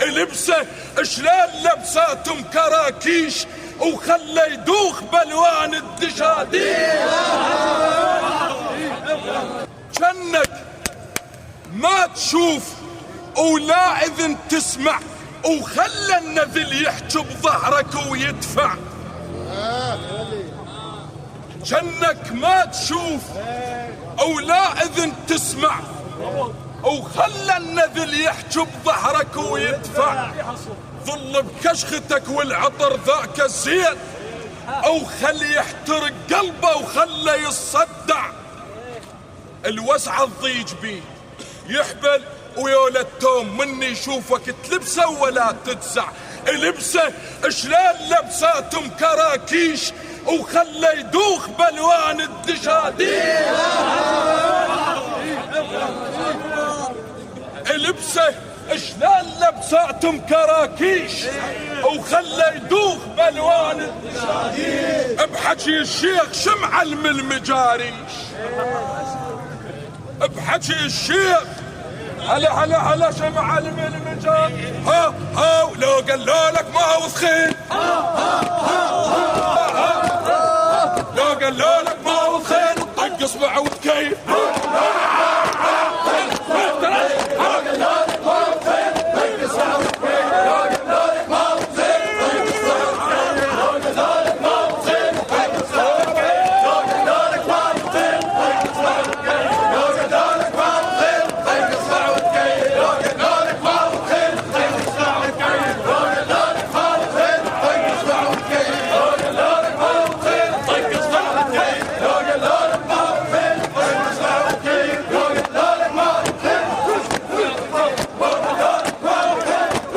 لبسه شلون لبساتهم كراكيش وخلى يدوخ بالوان الدشاديش. جنك ما تشوف ولا اذن تسمع وخلى النذل يحجب ظهرك ويدفع. جنك ما تشوف ولا اذن تسمع وخلى النذل يحجب ظهرك ويدفع. ظل بكشختك والعطر ذاك الزين او خلي يحترق قلبه وخلى يصدع. الوسعة الضيج بيه يحبل ويولا التوم مني يشوفك تلبسه ولا تجزع. لبسه شلون لبساتهم كراكيش وخلى يدوخ بالوان الدشاديش. لبسه شلون لبساتهم كراكيش وخلى يدوخ بالوان الدشاديش. بحكي الشيخ شمعلم المجاريش، بحكي الشيخ هلا شمعلم المجاريش. ها لو قالوا لك ما هو ثخين، لو قالوا لك ما هو ثخين طق اصبع